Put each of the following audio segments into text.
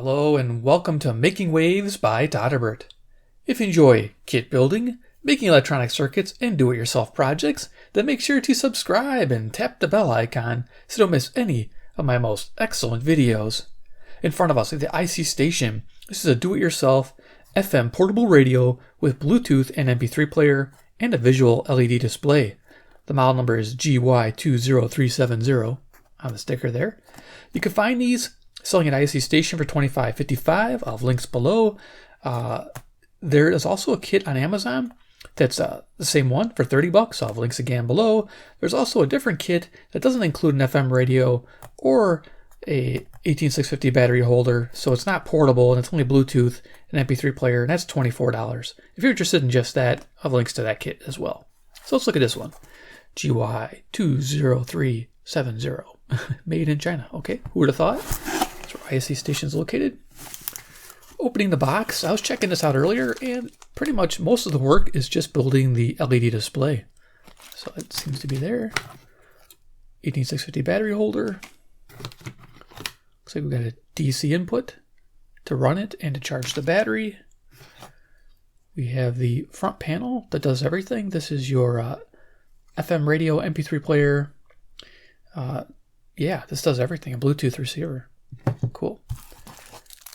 Hello and welcome to Making Waves by todderbert. If you enjoy kit building, making electronic circuits, and do-it-yourself projects, then make sure to subscribe and tap the bell icon so you don't miss any of my most excellent videos. In front of us is the ICStation. This is a do-it-yourself FM portable radio with Bluetooth and MP3 player and a visual LED display. The model number is GY20370 on the sticker there. You can find these selling at ICStation for $25.55. I'll have links below. There is also a kit on Amazon that's the same one for $30. I'll have links again below. There's also a different kit that doesn't include an FM radio or a 18650 battery holder, so it's not portable and it's only Bluetooth and MP3 player, and that's $24. If you're interested in just that, I'll have links to that kit as well. So let's look at this one. GY20370. Made in China. Okay, who would have thought? That's where ICStation is located. Opening the box, I was checking this out earlier, and pretty much most of the work is just building the LED display. So it seems to be there. 18650 battery holder. Looks like we got a DC input to run it and to charge the battery. We have the front panel that does everything. This is your FM radio, MP3 player. Yeah, this does everything. A Bluetooth receiver. Cool.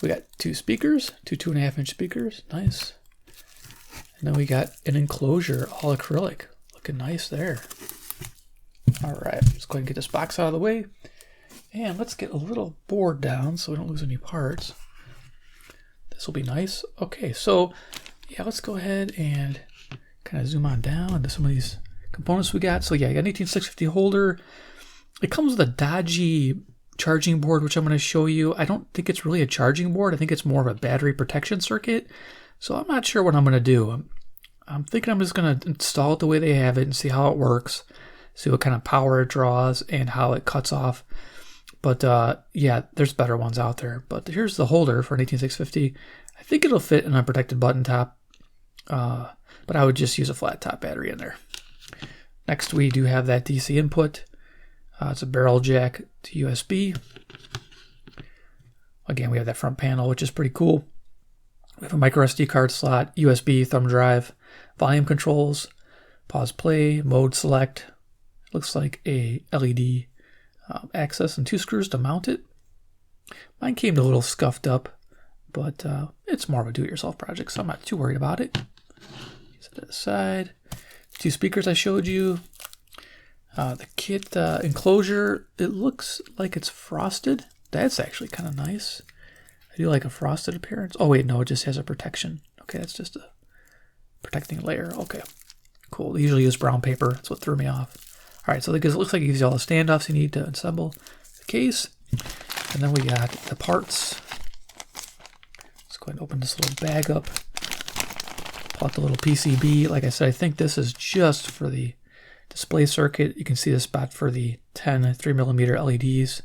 We got two speakers, two 2.5-inch speakers. Nice. And then we got an enclosure, all acrylic. Looking nice there. All right, let's go ahead and get this box out of the way. And let's get a little board down so we don't lose any parts. This will be nice. Okay, so yeah, let's go ahead and kind of zoom on down into some of these components we got. So yeah, I got an 18650 holder. It comes with a dodgy charging board, which I'm going to show you. I don't think it's really a charging board. I think it's more of a battery protection circuit. So I'm not sure what I'm going to do. I'm thinking I'm just going to install it the way they have it and see how it works, see what kind of power it draws and how it cuts off. But yeah, there's better ones out there. But here's the holder for an 18650. I think it'll fit an unprotected button top, but I would just use a flat top battery in there. Next, we do have that DC input. It's a barrel jack to USB. Again, we have that front panel, which is pretty cool. We have a micro SD card slot, USB, thumb drive, volume controls, pause play, mode select. Looks like a LED access and two screws to mount it. Mine came a little scuffed up, but it's more of a do-it-yourself project, so I'm not too worried about it. Set it aside. Two speakers I showed you. The kit enclosure, it looks like it's frosted. That's actually kind of nice. I do like a frosted appearance. Oh wait, no, it just has a protection. Okay, that's just a protecting layer. Okay, cool. They usually use brown paper. That's what threw me off. All right, so it looks like it gives you all the standoffs you need to assemble the case. And then we got the parts. Let's go ahead and open this little bag up. Pull out the little PCB. Like I said, I think this is just for the display circuit. You can see the spot for the 10 3mm LEDs,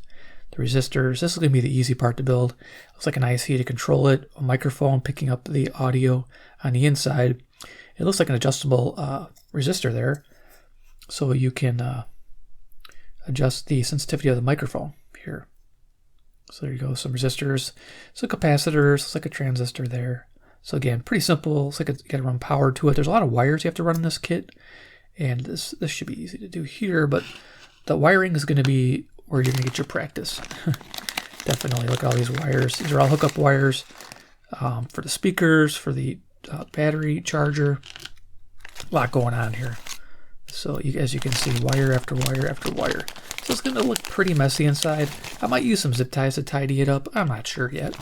the resistors. This is going to be the easy part to build. Looks like an IC to control it, a microphone picking up the audio on the inside. It looks like an adjustable resistor there, so you can adjust the sensitivity of the microphone here. So there you go, some resistors, some capacitors, looks like a transistor there. So again, pretty simple. Looks like you got to run power to it. There's a lot of wires you have to run in this kit. And this should be easy to do here, but the wiring is going to be where you're going to get your practice. Definitely. Look at all these wires. These are all hookup wires for the speakers, for the battery charger. A lot going on here. So as you can see, wire after wire after wire. So it's going to look pretty messy inside. I might use some zip ties to tidy it up. I'm not sure yet.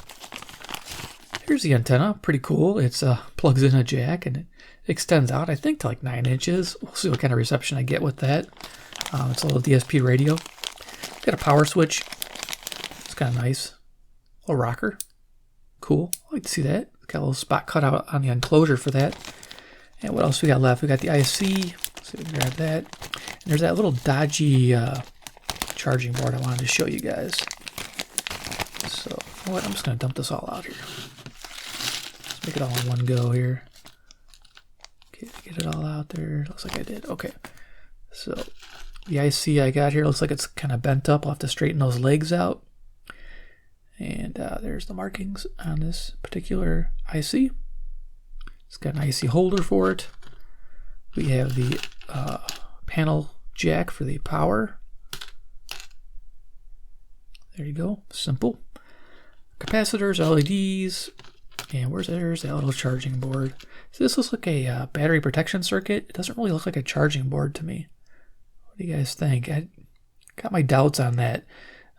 Here's the antenna. Pretty cool. It's plugs in a jack and it extends out, I think, to like 9 inches. We'll see what kind of reception I get with that. It's a little DSP radio. Got a power switch. It's kind of nice. A little rocker. Cool. I like to see that. Got a little spot cut out on the enclosure for that. And what else we got left? We got the IC. So we can grab that. And there's that little dodgy charging board I wanted to show you guys. So, you know what? I'm just going to dump this all out here. Let's make it all in one go here. Get it all out there. Looks like I did. Okay. So the IC I got here looks like it's kind of bent up. I'll have to straighten those legs out. And there's the markings on this particular IC. It's got an IC holder for it. We have the panel jack for the power. There you go, simple. Capacitors, LEDs, and there's that little charging board. So this looks like a battery protection circuit. It doesn't really look like a charging board to me. What do you guys think? I got my doubts on that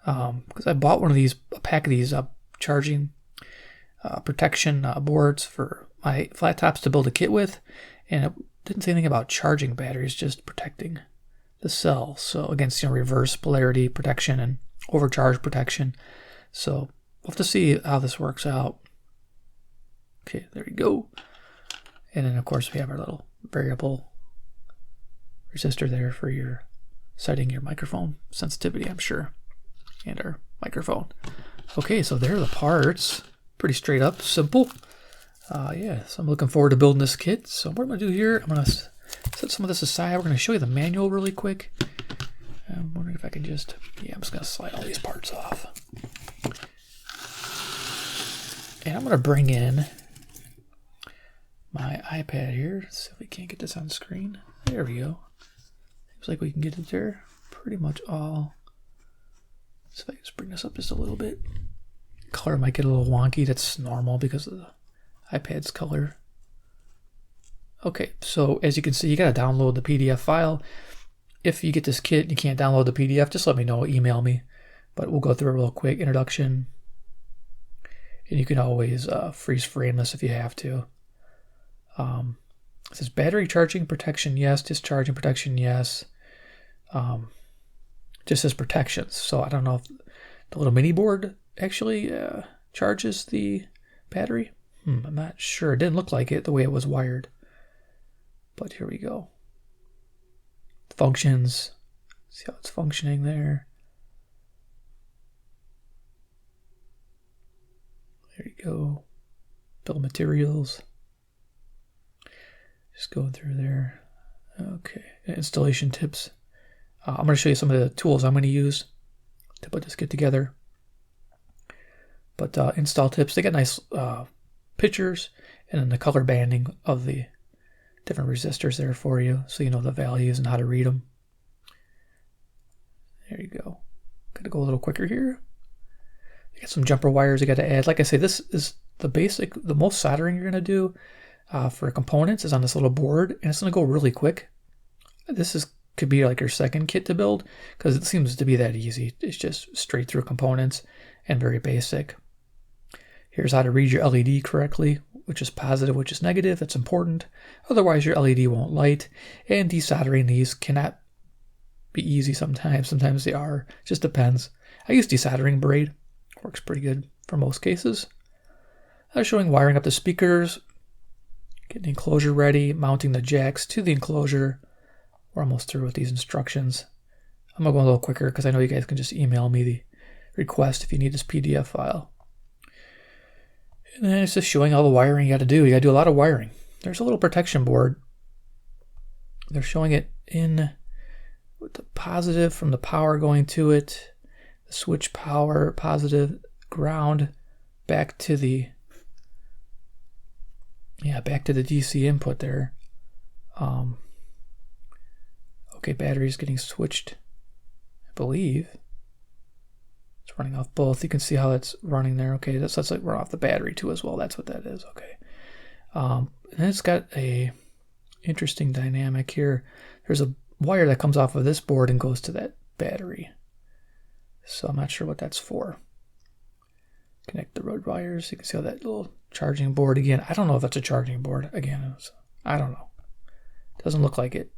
because I bought one of these, a pack of these charging protection boards for my flat tops to build a kit with, and it didn't say anything about charging batteries, just protecting the cell. So against reverse polarity protection and overcharge protection. So we'll have to see how this works out. Okay, there you go. And then of course we have our little variable resistor there for your setting your microphone sensitivity, I'm sure, and our microphone. Okay, so there are the parts. Pretty straight up, simple. Yeah, so I'm looking forward to building this kit. So what I'm gonna do here, I'm gonna set some of this aside. We're gonna show you the manual really quick. I'm wondering if I can just, yeah, I'm just gonna slide all these parts off. And I'm gonna bring in my iPad here. Let's see if we can't get this on screen. There we go. Seems like we can get it there. Pretty much all. So if I can just bring this up just a little bit. Color might get a little wonky. That's normal because of the iPad's color. Okay, so as you can see, you gotta download the PDF file. If you get this kit and you can't download the PDF, just let me know, email me. But we'll go through a real quick introduction. And you can always freeze frame this if you have to. It says battery charging protection, yes. Discharging protection, yes. Just says protections. So I don't know if the little mini board actually charges the battery. I'm not sure. It didn't look like it the way it was wired. But here we go. Functions. See how it's functioning there. There you go. Bill of materials. Just going through there. Okay. Installation tips. I'm going to show you some of the tools I'm going to use to put this kit together. But install tips, they got nice pictures and then the color banding of the different resistors there for you so you know the values and how to read them. There you go. Got to go a little quicker here. You got some jumper wires you got to add. Like I say, this is the most soldering you're going to do for components is on this little board, and it's going to go really quick. This could be like your second kit to build because it seems to be that easy. It's just straight through components and very basic. Here's how to read your LED correctly, which is positive, which is negative. That's important. Otherwise, your LED won't light. And desoldering these cannot be easy sometimes. Sometimes they are. Just depends. I use desoldering braid. Works pretty good for most cases. I'm showing wiring up the speakers, getting the enclosure ready, mounting the jacks to the enclosure. We're almost through with these instructions. I'm going to go a little quicker because I know you guys can just email me the request if you need this PDF file. And then it's just showing all the wiring you got to do. You got to do a lot of wiring. There's a little protection board. They're showing it in with the positive from the power going to it. The switch power, positive, ground, back to the DC input there. Okay, battery's getting switched, I believe. It's running off both. You can see how it's running there. Okay, that's like run off the battery too as well. That's what that is. Okay. And it's got a interesting dynamic here. There's a wire that comes off of this board and goes to that battery. So I'm not sure what that's for. Connect the road wires. You can see how that little charging board again. I don't know if that's a charging board. Again, I don't know. Doesn't look like it.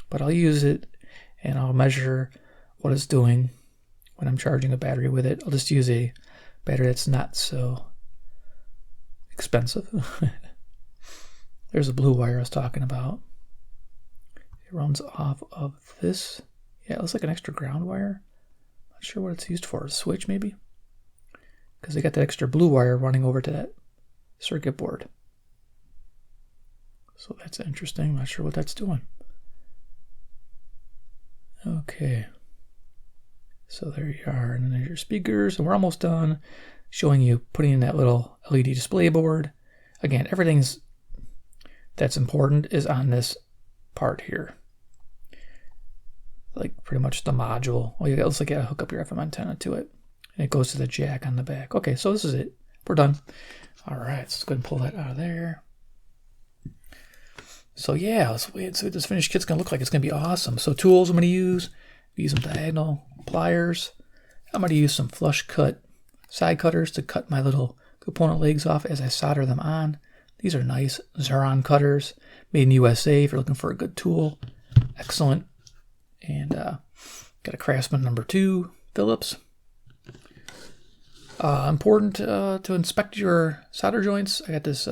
But I'll use it and I'll measure what it's doing when I'm charging a battery with it. I'll just use a battery that's not so expensive. There's the blue wire I was talking about. It runs off of this. Yeah, it looks like an extra ground wire. Not sure what it's used for. A switch maybe? Because they got that extra blue wire running over to that circuit board. So that's interesting. I'm not sure what that's doing. Okay. So there you are. And then there's your speakers. And we're almost done. showing you putting in that little LED display board. Again, everything that's important is on this part here. Like pretty much the module. Well, it looks like you gotta hook up your FM antenna to it. And it goes to the jack on the back. Okay, so this is it. We're done. All right, let's go ahead and pull that out of there. So yeah, let's wait and see what this finished kit's gonna look like. It's gonna be awesome. So tools I'm gonna use some diagonal pliers. I'm gonna use some flush cut side cutters to cut my little component legs off as I solder them on. These are nice Xuron cutters, made in USA if you're looking for a good tool. Excellent. And got a Craftsman No. 2 Phillips. Important to inspect your solder joints. I got this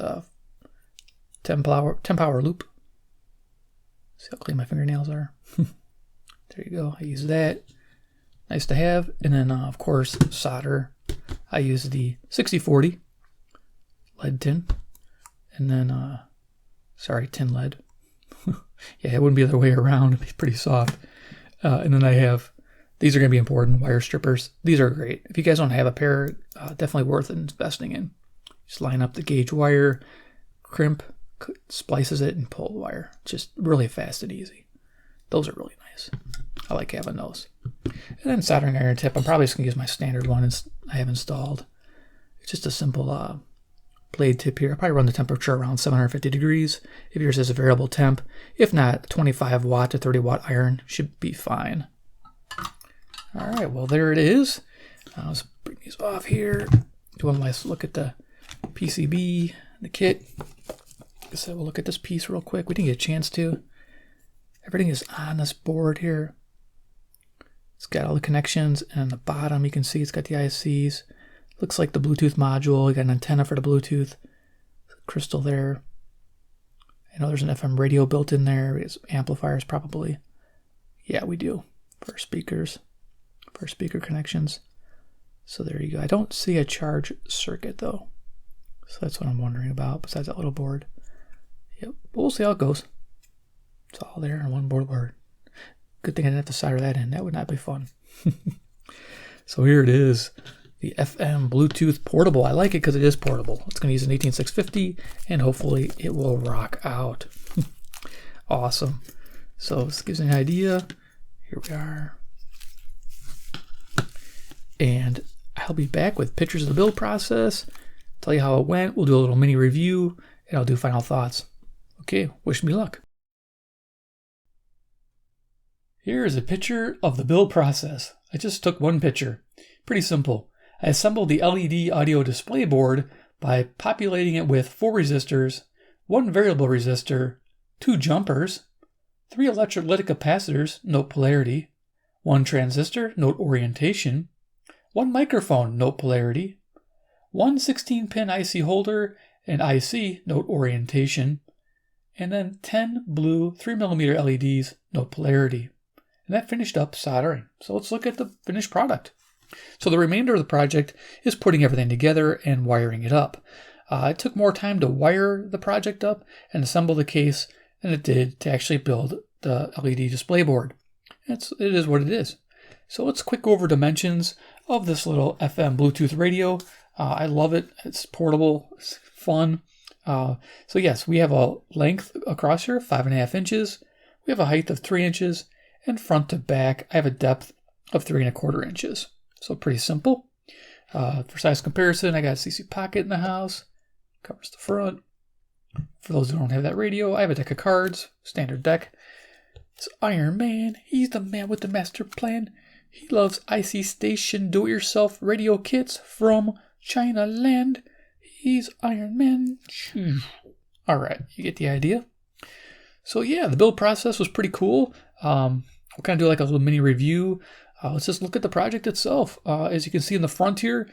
10 power loop. See how clean my fingernails are. There you go. I use that. Nice to have. And then, of course, solder. I use the 6040 lead tin. And then, sorry, tin lead. Yeah, it wouldn't be the other way around. It'd be pretty soft. And then I have, these are going to be important, wire strippers. These are great. If you guys don't have a pair, definitely worth investing in. Just line up the gauge wire, crimp, splices it, and pull the wire. Just really fast and easy. Those are really nice. I like having those. And then soldering iron tip. I'm probably just going to use my standard one I have installed. It's just a simple blade tip here. I'll probably run the temperature around 750 degrees. If yours is a variable temp. If not, 25 watt to 30 watt iron should be fine. All right, well, there it is. Let's bring these off here. Do a nice look at the PCB, the kit. So we'll look at this piece real quick. We didn't get a chance to. Everything is on this board here. It's got all the connections, and on the bottom you can see it's got the ICs. Looks like the Bluetooth module. You got an antenna for the Bluetooth. Crystal there. I know there's an FM radio built in there. It's amplifiers probably. Yeah, we do. For speakers. For speaker connections. So there you go. I don't see a charge circuit though. So that's what I'm wondering about besides that little board. Yep, we'll see how it goes. It's all there on one board. Good thing I didn't have to solder that in. That would not be fun. So here it is. The FM Bluetooth portable. I like it because it is portable. It's going to use an 18650 and hopefully it will rock out. Awesome. So this gives you an idea. Here we are. And I'll be back with pictures of the build process. Tell you how it went. We'll do a little mini review and I'll do final thoughts. Okay, wish me luck. Here is a picture of the build process. I just took one picture. Pretty simple. I assembled the LED audio display board by populating it with 4 resistors, 1 variable resistor, 2 jumpers, 3 electrolytic capacitors, note polarity, 1 transistor, note orientation, 1 microphone, note polarity, 1 16-pin IC holder and IC, note orientation, and then 10 blue 3mm LEDs, note polarity. And that finished up soldering. So let's look at the finished product. So the remainder of the project is putting everything together and wiring it up. It took more time to wire the project up and assemble the case than it did to actually build the LED display board. It is what it is. So let's quick go over dimensions of this little FM Bluetooth radio. I love it. It's portable. It's fun. So yes, we have a length across here, 5.5 inches. We have a height of 3 inches. And front to back, I have a depth of 3.25 inches. So pretty simple. For size comparison, I got a CC pocket in the house. Covers the front. For those who don't have that radio, I have a deck of cards. Standard deck. It's Iron Man. He's the man with the master plan. He loves ICStation do-it-yourself radio kits from China land. He's Iron Man. Alright, you get the idea. So yeah, the build process was pretty cool. We'll kind of do like a little mini review. Let's just look at the project itself. As you can see in the front here,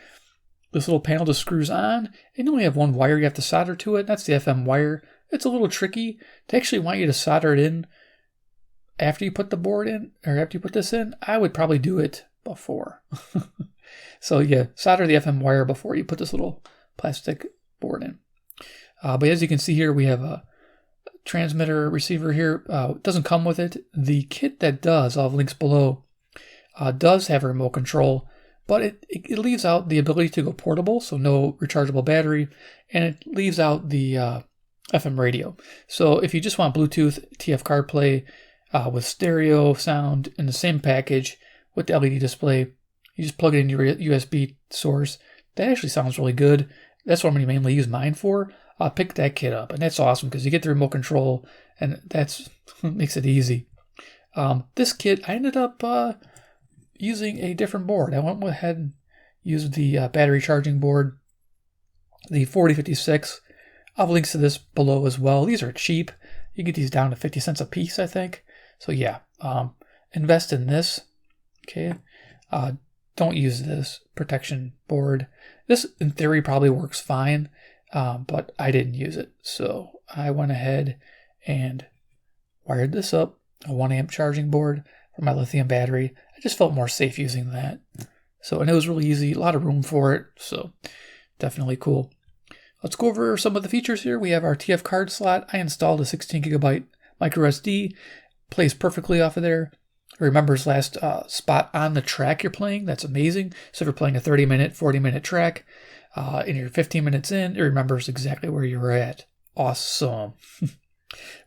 this little panel just screws on, and you only have 1 wire you have to solder to it. That's the FM wire. It's a little tricky. They actually want you to solder it in after you put the board in, or after you put this in. I would probably do it before. So yeah, solder the FM wire before you put this little plastic board in. But as you can see here, we have a transmitter receiver here. It doesn't come with it. The kit that does, I'll have links below, does have a remote control, but it leaves out the ability to go portable, so no rechargeable battery, and it leaves out the FM radio. So if you just want Bluetooth TF CarPlay with stereo sound in the same package with the LED display, you just plug it in your USB source. That actually sounds really good. That's what I'm going to mainly use mine for. I'll pick that kit up, and that's awesome because you get the remote control, and that's makes it easy. This kit, I ended up using a different board. I went ahead and used the battery charging board, the 4056. I'll have links to this below as well. These are cheap. You get these down to 50 cents a piece, I think. So yeah, invest in this. Okay. Don't use this protection board. This, in theory, probably works fine, but I didn't use it. So I went ahead and wired this up, a 1 amp charging board for my lithium battery. I just felt more safe using that. So, and it was really easy, a lot of room for it. So definitely cool. Let's go over some of the features here. We have our TF card slot. I installed a 16 gigabyte micro SD. Plays perfectly off of there. It remembers last spot on the track you're playing. That's amazing. So if you're playing a 30-minute, 40-minute track, and you're 15 minutes in, it remembers exactly where you were at. Awesome.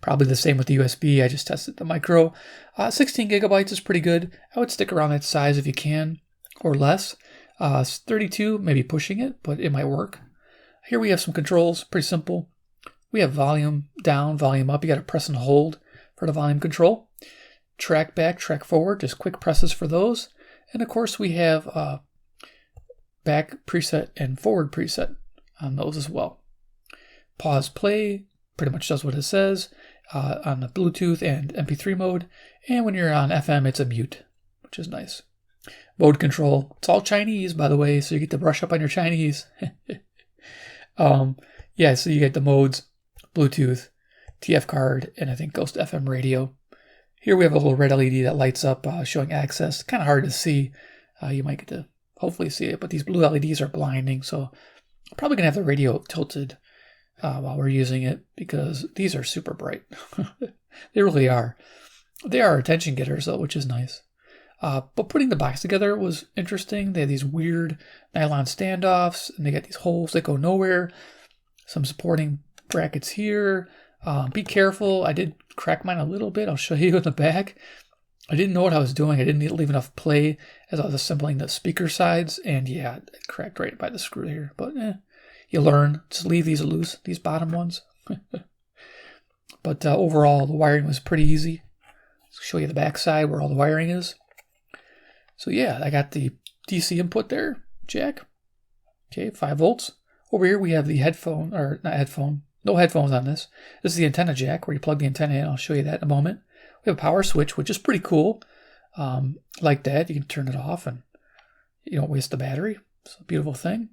Probably the same with the USB. I just tested the micro. 16 gigabytes is pretty good. I would stick around that size if you can, or less. 32, maybe pushing it, but it might work. Here we have some controls, pretty simple. We have volume down, volume up. You got to press and hold for the volume control. Track back, track forward, just quick presses for those. And of course we have back preset and forward preset on those as well. Pause play, pretty much does what it says on the Bluetooth and MP3 mode. And when you're on FM, it's a mute, which is nice. Mode control, it's all Chinese, by the way, so you get to brush up on your Chinese. Yeah, so you get the modes, Bluetooth, TF card, and I think Ghost FM radio. Here we have a little red LED that lights up showing access. Kind of hard to see. You might get to hopefully see it, but these blue LEDs are blinding, so I'm probably going to have the radio tilted while we're using it because these are super bright. They really are. They are attention getters, though, which is nice. But putting the box together was interesting. They had these weird nylon standoffs, and they got these holes that go nowhere. Some supporting brackets here. Be careful. I did crack mine a little bit. I'll show you in the back. I didn't know what I was doing. I didn't leave enough play as I was assembling the speaker sides. And yeah, it cracked right by the screw here. But you learn. Just leave these loose, these bottom ones. But overall, the wiring was pretty easy. I'll show you the back side where all the wiring is. So yeah, I got the DC input there, jack. Okay, 5 volts. Over here we have the headphone, or not headphone. No headphones on this. This is the antenna jack where you plug the antenna in. I'll show you that in a moment. We have a power switch, which is pretty cool. Like that, you can turn it off and you don't waste the battery. It's a beautiful thing.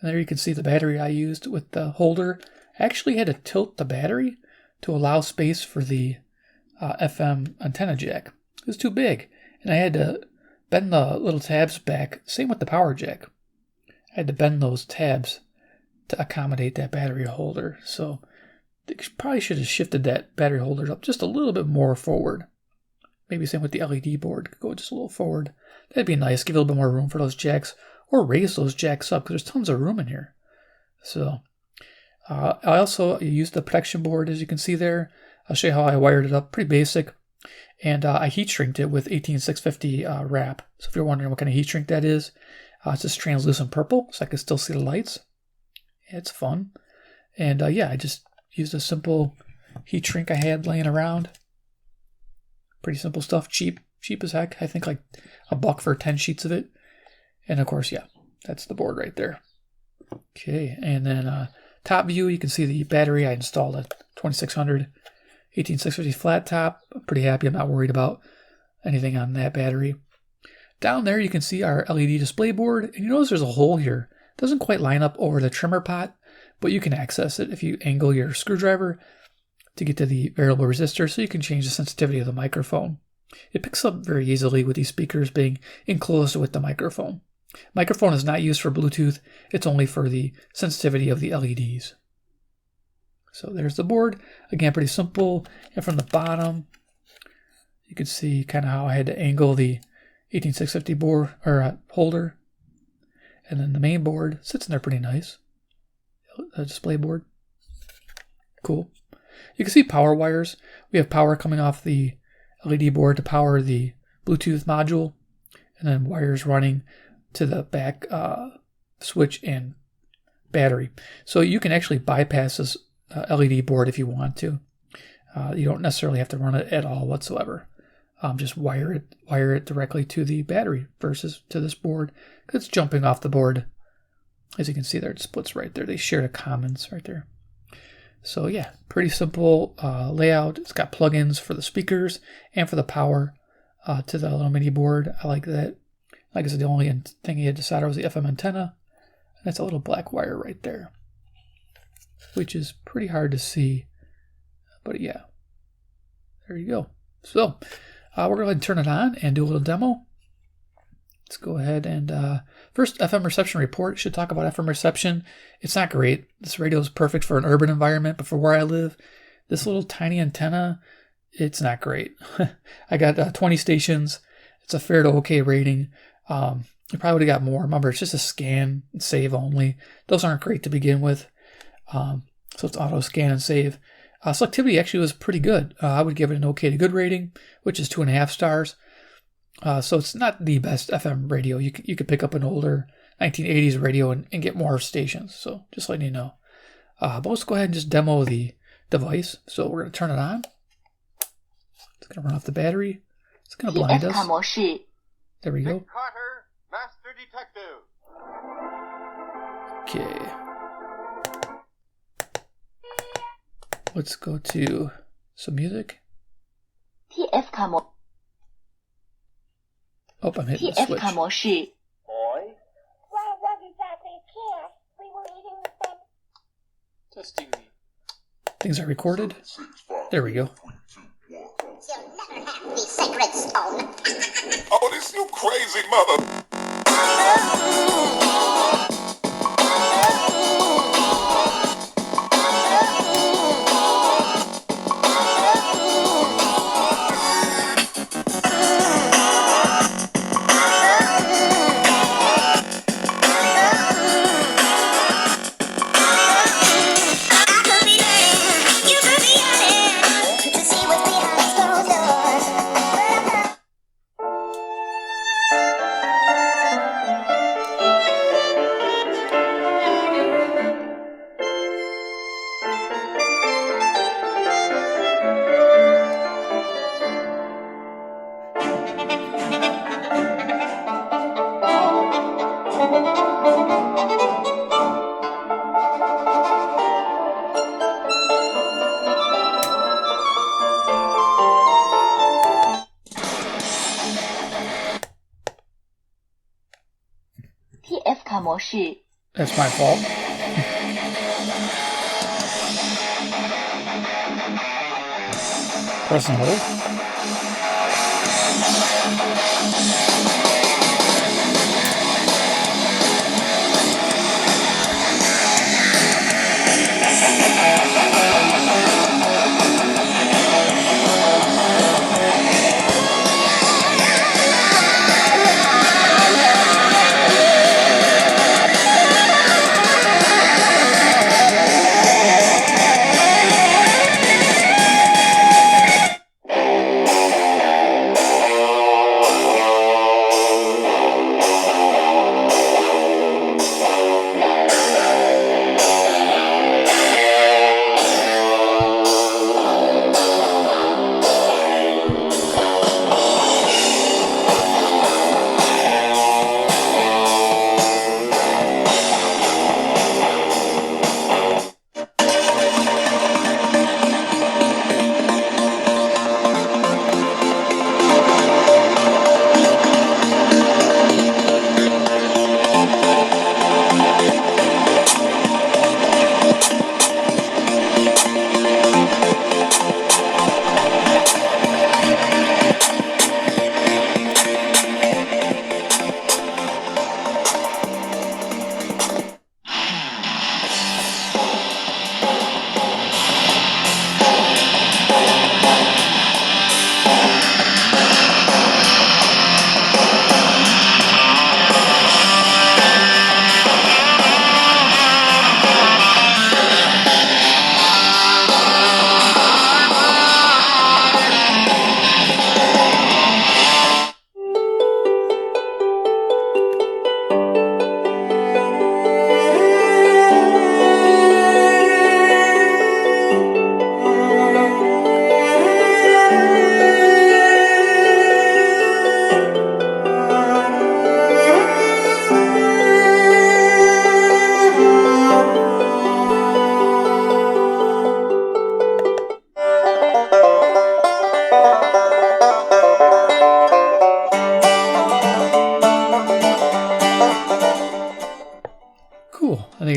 And there you can see the battery I used with the holder. I actually had to tilt the battery to allow space for the FM antenna jack. It was too big. And I had to bend the little tabs back. Same with the power jack. I had to bend those tabs to accommodate that battery holder. So they probably should have shifted that battery holder up just a little bit more forward. Maybe same with the LED board. Go just a little forward. That'd be nice. Give a little bit more room for those jacks. Or raise those jacks up because there's tons of room in here. So I also used the protection board as you can see there. I'll show you how I wired it up. Pretty basic. And I heat shrinked it with 18650 wrap. So if you're wondering what kind of heat shrink that is, it's just translucent purple so I can still see the lights. It's fun. And yeah, I just used a simple heat shrink I had laying around. Pretty simple stuff. Cheap as heck. I think like $1 for 10 sheets of it. And of course, yeah, that's the board right there. Okay, and then top view, you can see the battery. I installed a 2600 18650 flat top. I'm pretty happy. I'm not worried about anything on that battery. Down there, you can see our LED display board. And you notice there's a hole here. It doesn't quite line up over the trimmer pot, but you can access it if you angle your screwdriver to get to the variable resistor, so you can change the sensitivity of the microphone. It picks up very easily with these speakers being enclosed with the microphone. Microphone is not used for Bluetooth. It's only for the sensitivity of the LEDs. So there's the board. Again, pretty simple. And from the bottom, you can see kind of how I had to angle the 18650 board or holder, and then the main board sits in there pretty nice. The display board, cool. You can see power wires. We have power coming off the LED board to power the Bluetooth module, and then wires running to the back switch and battery. So you can actually bypass this LED board if you want to. You don't necessarily have to run it at all whatsoever. Just wire it directly to the battery versus to this board. It's jumping off the board. As you can see there, it splits right there. They share the commons right there. So yeah, pretty simple layout. It's got plugins for the speakers and for the power to the little mini board. I like that. Like I said, the only thing you had to solder was the FM antenna. And that's a little black wire right there, which is pretty hard to see. But yeah, there you go. So we're going to go ahead and turn it on and do a little demo. Let's go ahead and first, FM reception report. Should talk about FM reception. It's not great. This radio is perfect for an urban environment, but for where I live, this little tiny antenna, it's not great. I got 20 stations. It's a fair to okay rating. You probably would have got more. Remember, it's just a scan and save only. Those aren't great to begin with. So it's auto scan and save. Selectivity actually was pretty good. I would give it an okay to good rating, which is 2.5 stars. So it's not the best FM radio. You could pick up an older 1980s radio and get more stations. So just letting you know. But let's go ahead and just demo the device. So we're going to turn it on. It's going to run off the battery. It's going to blind us. There we go. Carter, Master Detective. Okay. Let's go to some music. Oh, I'm hitting the switch. Boy? Well, it wasn't exactly a kiss. We were eating the same. Testing me. Things are recorded. There we go. You'll never have the sacred stone. Oh, this you crazy mother. That's my fault. Press and hold.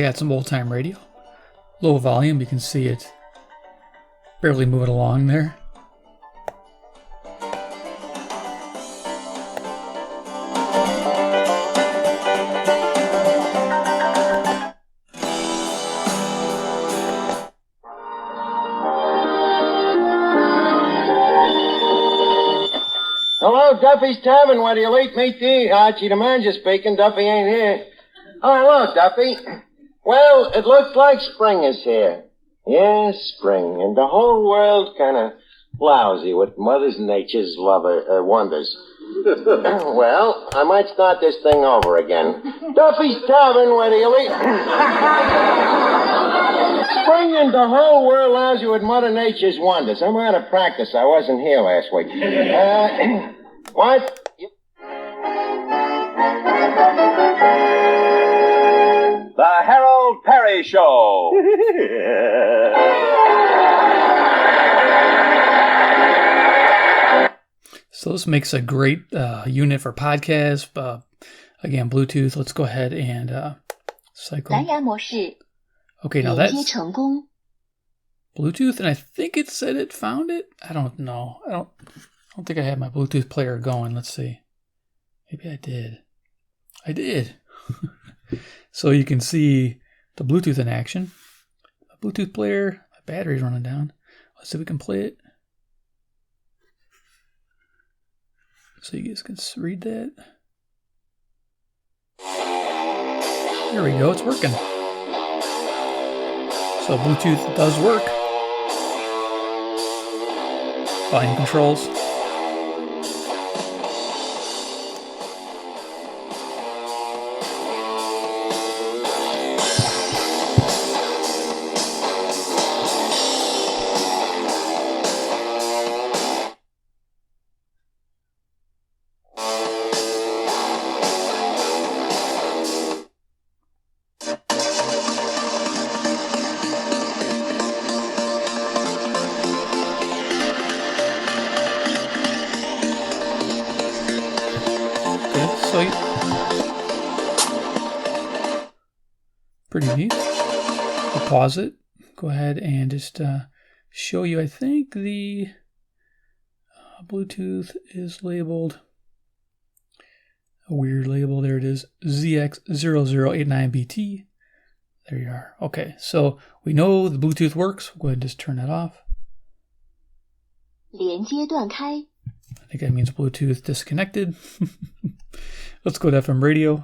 got some old-time radio. Low volume, you can see it barely moving along there. Hello, Duffy's Tavern. Where do you late meet to eat? Archie, the manager speaking. Duffy ain't here. Oh, hello, Duffy. Well, it looks like spring is here. Yes, spring. And the whole world kind of lousy with Mother Nature's wonders. Well, I might start this thing over again. Duffy's Tavern, where do you eat? Spring and the whole world lousy with Mother Nature's wonders. I'm out of practice. I wasn't here last week. What? The Harold Perry Show. So this makes a great unit for podcasts. Again, Bluetooth. Let's go ahead and cycle. 蓝牙模式 Okay, now 连接 that's 成功。 Bluetooth, and I think it said it found it. I don't know. I don't think I had my Bluetooth player going. Let's see. Maybe I did. I did. So you can see the Bluetooth in action. My Bluetooth player, my battery's running down. Let's see if we can play it. So you guys can read that. There we go, it's working. So Bluetooth does work. Volume controls. So pretty neat. We'll pause it. Go ahead and just show you. I think the Bluetooth is labeled a weird label. There it is, ZX0089BT. There you are. Okay, so we know the Bluetooth works. We'll go ahead and just turn that off. 连接断开 I think that means Bluetooth disconnected. Let's go to FM radio.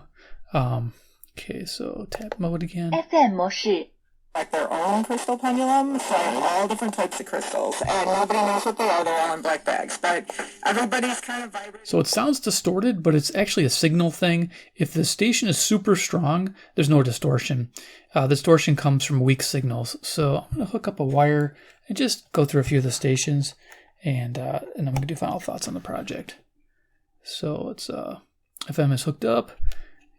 Okay, so tap mode again. FM 模式 like their own crystal pendulum, so all different types of crystals, and nobody knows what they are. They're all in black bags, but everybody's kind of vibrating. So it sounds distorted, but it's actually a signal thing. If the station is super strong, there's no distortion. Distortion comes from weak signals. So I'm going to hook up a wire and just go through a few of the stations, and I'm going to do final thoughts on the project. So it's FM is hooked up,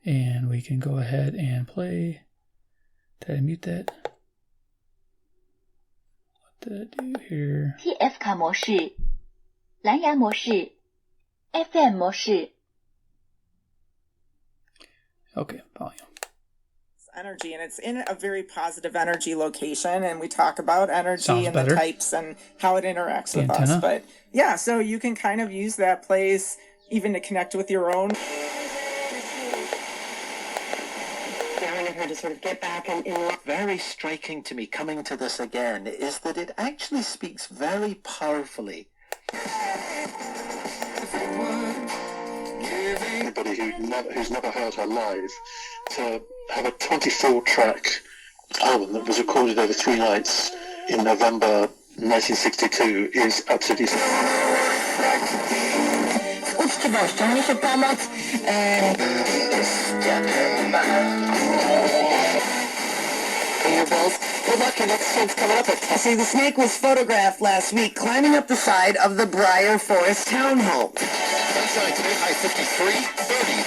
and we can go ahead and play. Did I mute that? What did I do here? TF 卡模式蓝牙模式 FM 模式 Okay, volume. Energy, and it's in a very positive energy location, and we talk about energy Sounds and better. the types and how it interacts The with antenna. us. But yeah, so you can kind of use that place even to connect with your own. Allowing her to sort of get back and very striking to me coming to this again is that it actually speaks very powerfully. Anybody who's never heard her live, to have a 24-track album that was recorded over 3 nights in November 1962 is absolutely... Uczciwością mi się pomoc. Good luck, your next show's coming up. See, the snake was photographed last week climbing up the side of the Briar Forest townhome. Sunshine today, high 53, 30.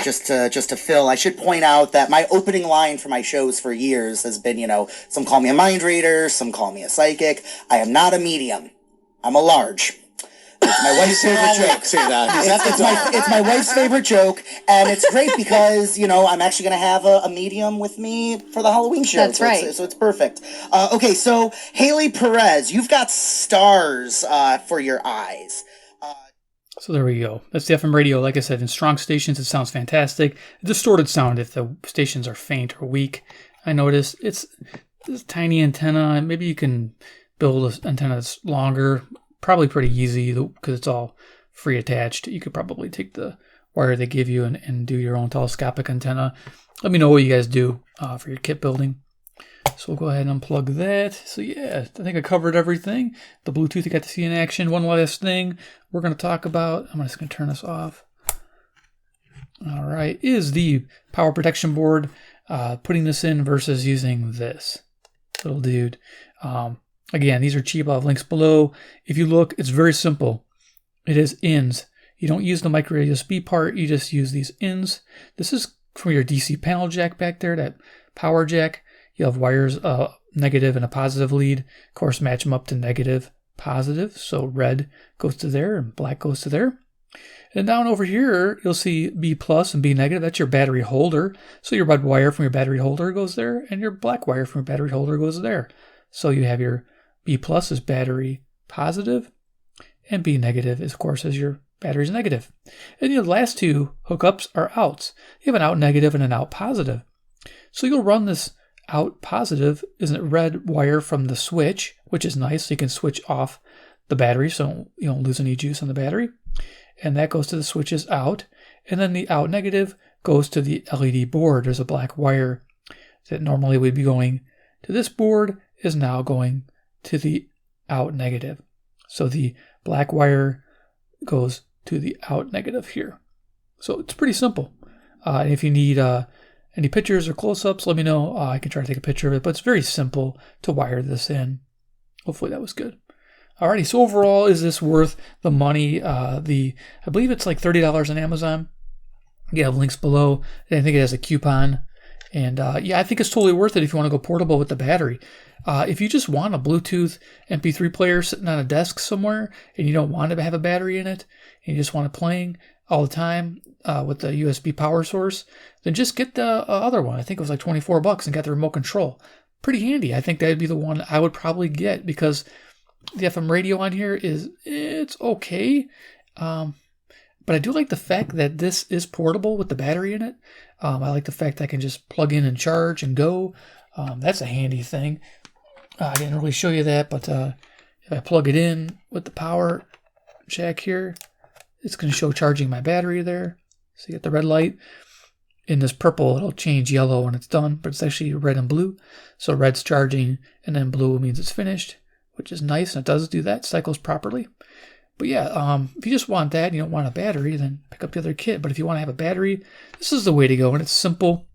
Just to fill, I should point out that my opening line for my shows for years has been, some call me a mind reader, some call me a psychic. I am not a medium. I'm a large. It's my wife's favorite joke. Say that. It's my wife's favorite joke, and it's great because, you know, I'm actually going to have a medium with me for the Halloween show. That's right. So it's perfect. Okay, so Haley Perez, you've got stars for your eyes. So there we go. That's the FM radio. Like I said, in strong stations, it sounds fantastic. Distorted sound if the stations are faint or weak. I noticed it's this tiny antenna. Maybe you can build an antenna that's longer. Probably pretty easy because it's all free attached. You could probably take the wire they give you and do your own telescopic antenna. Let me know what you guys do for your kit building. So we'll go ahead and unplug that. So yeah, I think I covered everything. The Bluetooth you got to see in action. One last thing we're going to talk about, I'm just going to turn this off. All right, is the power protection board. Putting this in versus using this little dude. Again, these are cheap. I'll have links below. If you look, it's very simple. It is ins. You don't use the micro USB part. You just use these ins. This is from your DC panel jack back there, that power jack. You have wires, negative and a positive lead. Of course, match them up to negative, positive. So red goes to there and black goes to there. And down over here, you'll see B plus and B negative. That's your battery holder. So your red wire from your battery holder goes there, and your black wire from your battery holder goes there. So you have your B plus is battery positive, and B negative is, of course, is your battery's negative. And the last two hookups are outs. You have an out negative and an out positive. So you'll run this out positive, isn't it, red wire from the switch, which is nice. So you can switch off the battery so you don't lose any juice on the battery. And that goes to the switches out. And then the out negative goes to the LED board. There's a black wire that normally would be going to this board is now going to the out negative. So the black wire goes to the out negative here. So it's pretty simple. And if you need any pictures or close-ups, let me know. I can try to take a picture of it, but it's very simple to wire this in. Hopefully that was good. Alrighty, so overall, is this worth the money? I believe it's like $30 on Amazon. You have links below. I think it has a coupon. And yeah, I think it's totally worth it if you want to go portable with the battery. If you just want a Bluetooth MP3 player sitting on a desk somewhere and you don't want to have a battery in it, and you just want it playing all the time with the USB power source, then just get the other one. I think it was like $24 and got the remote control. Pretty handy. I think that'd be the one I would probably get because the FM radio on here it's okay. But I do like the fact that this is portable with the battery in it. I like the fact that I can just plug in and charge and go. That's a handy thing. I didn't really show you that, but if I plug it in with the power jack here, it's going to show charging my battery there. So you get the red light. In this purple, it'll change yellow when it's done, but it's actually red and blue. So red's charging, and then blue means it's finished, which is nice, and it does do that, cycles properly. But yeah, if you just want that and you don't want a battery, then pick up the other kit. But if you want to have a battery, this is the way to go, and it's simple.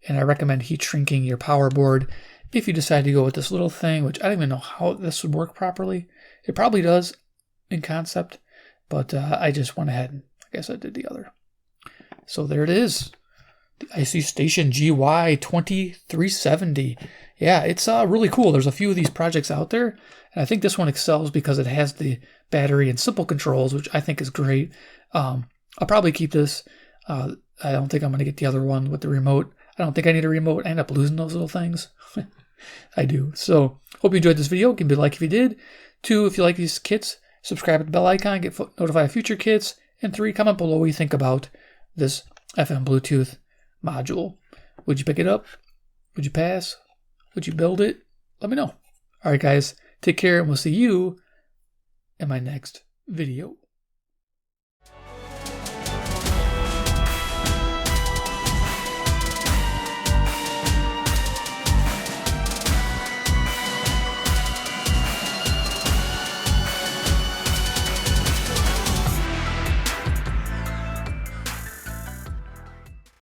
And I recommend heat shrinking your power board if you decide to go with this little thing, which I don't even know how this would work properly. It probably does in concept, but I just went ahead and I guess I did the other. So there it is. The ICStation GY2370. Yeah, it's really cool. There's a few of these projects out there, and I think this one excels because it has the battery and simple controls, which I think is great. I'll probably keep this. I don't think I'm going to get the other one with the remote. I don't think I need a remote. I end up losing those little things. I do. So, hope you enjoyed this video. Give me a like if you did. 2, if you like these kits, subscribe to the bell icon, get notified of future kits. And 3, comment below what you think about this FM Bluetooth module. Would you pick it up? Would you pass? Would you build it? Let me know. All right, guys. Take care, and we'll see you in my next video.